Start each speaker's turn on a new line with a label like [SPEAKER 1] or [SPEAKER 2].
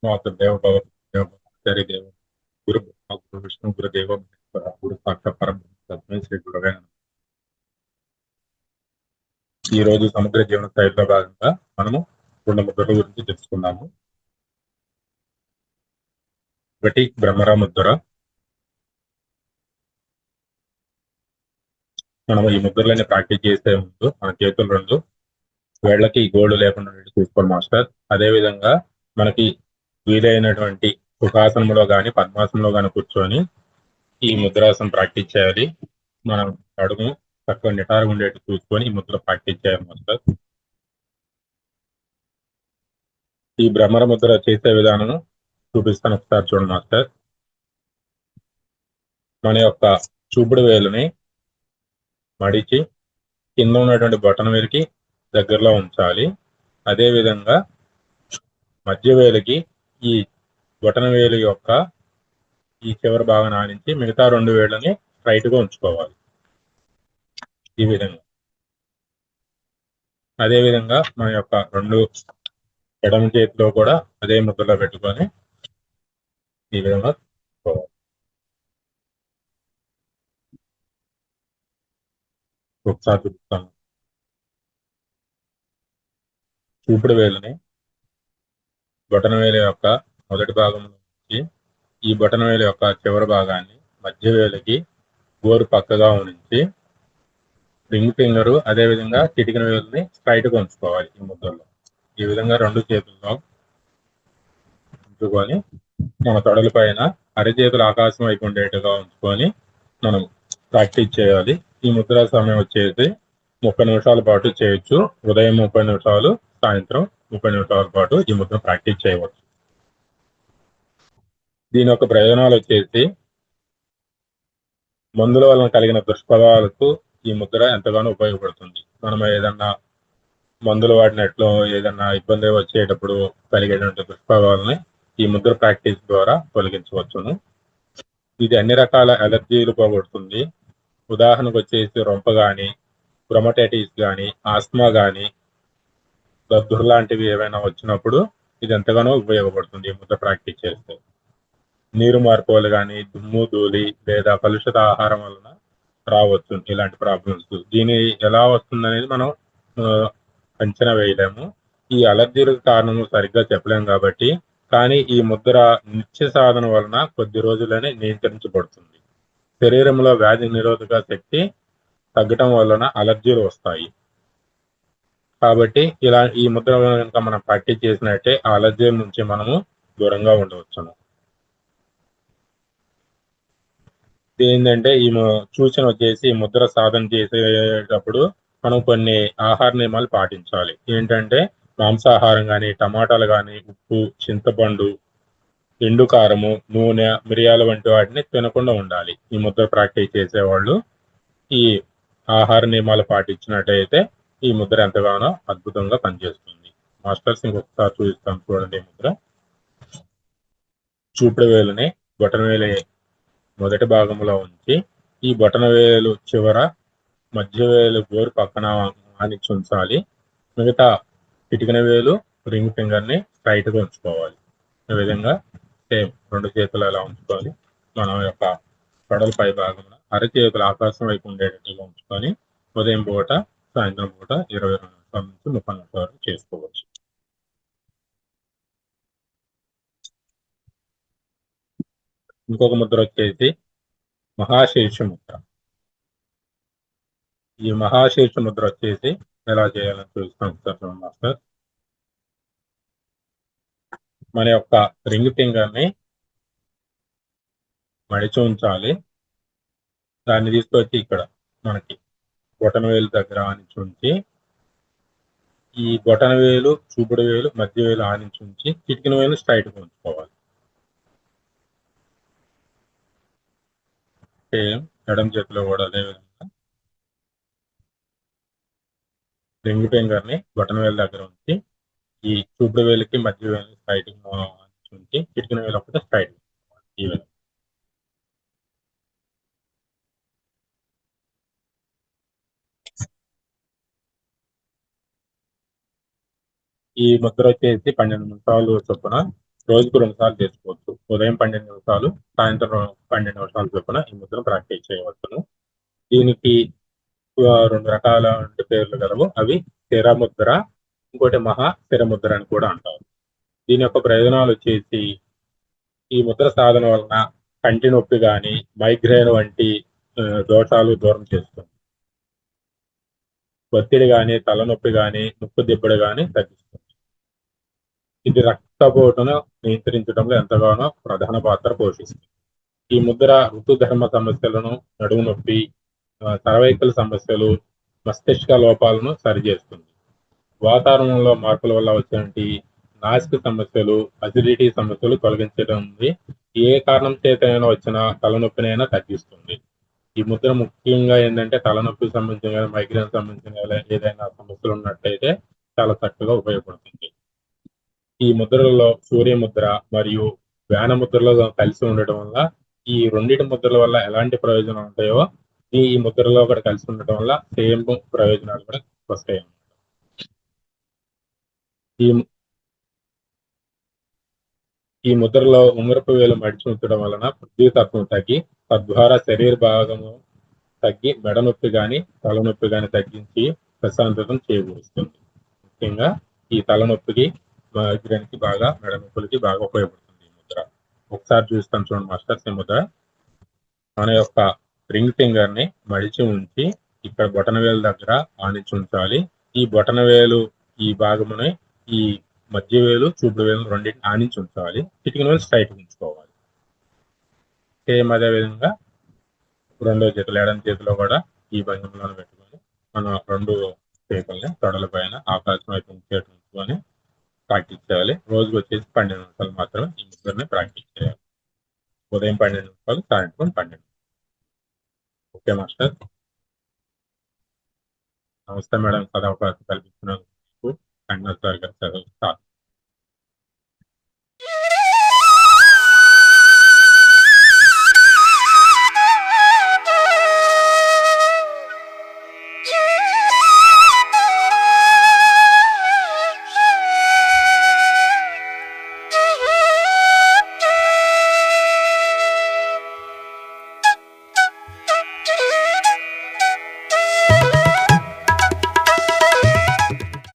[SPEAKER 1] మాతృదేవ భవ దేవ ఆచార్య దేవ గురు బ్రహ్మ గురు విష్ణు గురు దేవ మహేశ్వర గురు సాక్షాత్ పరబ్రహ్మ తస్మై శ్రీ గురవే నమః. ఈ రోజు సమగ్ర జీవన స్థాయిలో భాగంగా మనము రెండు ముద్రల గురించి తెలుసుకున్నాము. ఒకటి బ్రహ్మరా ముద్ర. మనం ఈ ముద్రలని ప్రాక్టీస్ చేసే ముందు మన చేతులు రెండు వేళ్లకి గోళ్లు లేకుండా చూసుకోవాలి మాస్టర్. అదే విధంగా మనకి వీలైనటువంటి సుఖాసనంలో గాని పద్మాసనంలో గాని కూర్చొని ఈ ముద్రాసనం ప్రాక్టీస్ చేయాలి. మనం అడుగు చక్కగా నిటారుగా ఉండేట్టు చూసుకొని ఈ ముద్ర ప్రాక్టీస్ చేయాలి మాస్టర్. ఈ భ్రమర ముద్ర చేసే విధానం చూపిస్తాను, ఒకసారి చూడండి మాస్టర్. మన యొక్క చూపుడు వేలుని మడిచి కింద ఉన్నటువంటి బొటన వేలికి దగ్గరలో ఉంచాలి. అదే విధంగా మధ్య వేలికి ఈ బొటన వేలు యొక్క ఈ చివరి భాగం ఆనించి మిగతా రెండు వేళ్ళని స్ట్రైట్ గా ఉంచుకోవాలి ఈ విధంగా. అదే విధంగా మన యొక్క రెండు ఎడమ చేతిలో కూడా అదే ముద్రలో పెట్టుకొని ఈ విధంగా ఉంచుకోవాలి. ఒకసారి చూపిస్తాను. చూపుడు వేలుని బొటన వేలు యొక్క మొదటి భాగం నుంచి ఈ బొటన వేలు యొక్క చివరి భాగాన్ని మధ్య వేలికి గోరు పక్కగా ఉంచి రింగ్ ఫింగర్ అదే విధంగా చిటికిన వేలుని స్ట్రైట్ గా ఉంచుకోవాలి ఈ ముద్రలో. ఈ విధంగా రెండు చేతుల్లో ఉంచుకొని మన తొడల పైన అరచేతులు ఆకాశం వైపు ఉండేట్టుగా ఉంచుకొని మనం ప్రాక్టీస్ చేయాలి. ఈ ముద్ర సమయం వచ్చేసి 30 నిమిషాల పాటు చేయొచ్చు. ఉదయం 30 నిమిషాలు, సాయంత్రం 30 నిమిషాల పాటు ఈ ముద్ర ప్రాక్టీస్ చేయవచ్చు. దీని యొక్క ప్రయోజనాలు వచ్చేసి మందుల వలన కలిగిన దుష్ప్రభావాలకు ఈ ముద్ర ఎంతగానో ఉపయోగపడుతుంది. మనం ఏదన్నా మందులు వాడినట్లు ఏదన్నా ఇబ్బంది వచ్చేటప్పుడు కలిగేటువంటి దుష్ప్రభావాలని ఈ ముద్ర ప్రాక్టీస్ ద్వారా తొలగించవచ్చును. ఇది అన్ని రకాల అలర్జీలు పోగొడుతుంది. ఉదాహరణకు వచ్చేసి రొంప గాని, బ్రొమటైటిస్ గాని, ఆస్మా గాని, దద్దురు లాంటివి ఏవైనా వచ్చినప్పుడు ఇది ఎంతగానో ఉపయోగపడుతుంది ఈ ముద్ర ప్రాక్టీస్ చేస్తే. నీరు మార్పులు కానీ, దుమ్ము ధూళి లేదా కలుషిత ఆహారం వలన రావచ్చు ఇలాంటి ప్రాబ్లమ్స్. దీని ఎలా వస్తుంది అనేది మనం అంచనా వేయలేము. ఈ అలర్జీలకు కారణం సరిగ్గా చెప్పలేము కాబట్టి, కానీ ఈ ముద్ర నిత్య సాధన వలన కొద్ది రోజుల్లోనే నియంత్రించబడుతుంది. శరీరంలో వ్యాధి నిరోధక శక్తి తగ్గటం వలన అలర్జీలు వస్తాయి. కాబట్టి ఇలా ఈ ముద్ర కనుక మనం ప్రాక్టీస్ చేసినట్టే ఆ అలర్జీల నుంచి మనము దూరంగా ఉండవచ్చును. ఏంటంటే ఈ సూచన వచ్చేసి ముద్ర సాధన చేసేటప్పుడు మనం కొన్ని ఆహార నియమాలు పాటించాలి. ఏంటంటే మాంసాహారం కానీ, టమాటాలు కానీ, ఉప్పు, చింతపండు, ఎండు కారము, నూనె, మిరియాలు వంటి వాటిని తినకుండా ఉండాలి. ఈ ముద్ర ప్రాక్టీస్ చేసేవాళ్ళు ఈ ఆహార నియమాలు పాటించినట్టయితే ఈ ముద్ర ఎంతగానో అద్భుతంగా పనిచేస్తుంది. మాస్టర్స్ ఇంకొకసారి చూపిస్తాను చూడండి. ఈ ముద్ర చూపుడు వేలుని బొటన వేలు మొదటి భాగంలో ఉంచి ఈ బొటన వేలు చివర మధ్య వేలు గోరు పక్కన ఆనించి ఉంచాలి. మిగతా చిటికిన వేలు రింగ్ ఫింగర్ ని స్ట్రైట్ గా ఉంచుకోవాలి. ఈ విధంగా సేమ్ రెండు చేతులు అలా ఉంచుకొని మన యొక్క తొడల పై భాగంలో అరచేతులు ఆకాశం వైపు ఉండేటట్టుగా ఉంచుకొని ఉదయం పూట, సాయంత్రం పూట 22 నిమిషాల నుంచి 30 నిమిషాల వరకు చేసుకోవచ్చు. ఇంకొక ముద్ర వచ్చేసి మహాశీర్ష ముద్ర. ఈ మహాశీర్ష ముద్ర వచ్చేసి ఎలా చేయాలని చూస్తాం మాస్టర్. మన యొక్క రింగ్ ఫింగర్ ని మడిచి ఉంచాలి. దాన్ని తీసుకొచ్చి ఇక్కడ మనకి బొటన వేలు దగ్గర ఆనించి ఉంచి ఈ బొటన వేలు, చూపుడు వేలు, మధ్య వేలు ఆనించి ఉంచి చిటికిన వేలు స్ట్రైట్ గా ఉంచుకోవాలి. సేమ్ ఎడమ చేతిలో కూడా అదే విధంగా రింగ్ ఫింగర్ ని బొటన వేలు దగ్గర ఉంచి ఈ చూపుడు వేలుకి మధ్య వేలు స్ట్రైట్ ఉంచి చిటికిన వేలు ఒకటి స్ట్రైట్ ఈ విధంగా. ఈ ముద్ర వచ్చేసి 12 నిమిషాలు చొప్పున రోజుకు 2 సార్లు చేసుకోవచ్చు. ఉదయం 12 నిమిషాలు, సాయంత్రం 12 నిమిషాల చొప్పున ఈ ముద్రను ప్రాక్టీస్ చేయవచ్చును. దీనికి 2 రకాల పేర్లు గలవు. అవి స్థిరముద్ర, ఇంకోటి మహా స్థిరముద్ర అని కూడా అంటారు. దీని యొక్క ప్రయోజనాలు వచ్చేసి ఈ ముద్ర సాధన వలన కంటి నొప్పి గాని, మైగ్రేన్ వంటి దోషాలు దూరం చేస్తుంది. ఒత్తిడి గాని, తలనొప్పి గాని, ముక్కు దిబ్బడు గాని తగ్గిస్తుంది. ఇది రక్తపోటును నియంత్రించడంలో ఎంతగానో ప్రధాన పాత్ర పోషిస్తుంది. ఈ ముద్ర ఋతుధర్మ సమస్యలను, నడుము నొప్పి, సర్వైకల్ సమస్యలు, మస్తిష్క లోపాలను సరిచేస్తుంది. వాతావరణంలో మార్పుల వల్ల వచ్చేటువంటి నాసిక సమస్యలు, అసిడిటీ సమస్యలు తొలగించడం, ఏ కారణం చేతనైనా వచ్చిన తలనొప్పినైనా తగ్గిస్తుంది. ఈ ముద్ర ముఖ్యంగా ఏంటంటే తలనొప్పికి సంబంధించిన కానీ, మైగ్రేన్ సంబంధించిన ఏదైనా సమస్యలు ఉన్నట్టయితే చాలా చక్కగా ఉపయోగపడుతుంది. ఈ ముద్రలలో సూర్య ముద్ర మరియు వ్యాన ముద్రలో కలిసి ఉండటం వల్ల ఈ రెండింటి ముద్రల వల్ల ఎలాంటి ప్రయోజనాలు ఉంటాయో ఈ ముద్రలో కూడా కలిసి ఉండటం వల్ల సేమ్ ప్రయోజనాలు కూడా వస్తాయి. ఈ ముద్రలో ఉంగరపు వేలు మడిచి ఉంచడం వలన పృథ్వీతత్వం తగ్గి, తద్వారా శరీర భాగము తగ్గి మెడ నొప్పి కానీ, తలనొప్పి కానీ తగ్గించి ప్రశాంతతను చేకూరుస్తుంది. ముఖ్యంగా ఈ తలనొప్పికి, మైగ్రేన్కి బాగా, మెడ నొప్పులకి బాగా ఉపయోగపడుతుంది ఈ ముద్ర. ఒకసారి చూస్తాను చూడండి మాస్టర్స్. ఈ ముద్ర మన యొక్క రింగ్ ఫింగర్ ని మడిచి ఉంచి ఇక్కడ బొటన వేలు దగ్గర ఆనించి ఉంచాలి. ఈ బొటన వేలు ఈ భాగముని ఈ మధ్య వేలు, చూపుడు వేలు రెండింటిని ఆనించి ఉంచాలి. చిటికిన వేలు స్ట్రైట్ ఉంచుకోవాలి. సేమ్ అదే విధంగా రెండో చేతులు, ఎడం చేతిలో కూడా ఈ భంగిమలో పెట్టుకొని మనం రెండు చేతుల్ని తొడల పైన ఆకాశం వైపు ఉంచుకొని ప్రాక్టీస్ చేయాలి. రోజుకి వచ్చేసి 12 నిమిషాలు మాత్రమే ఈ ముద్రని ప్రాక్టీస్ చేయాలి. ఉదయం 12 నిమిషాలు, సాయంత్రం 12. Okay master. నమస్తే మేడం. అవకాశం కల్పించినందుకు ధన్యవాదాలు.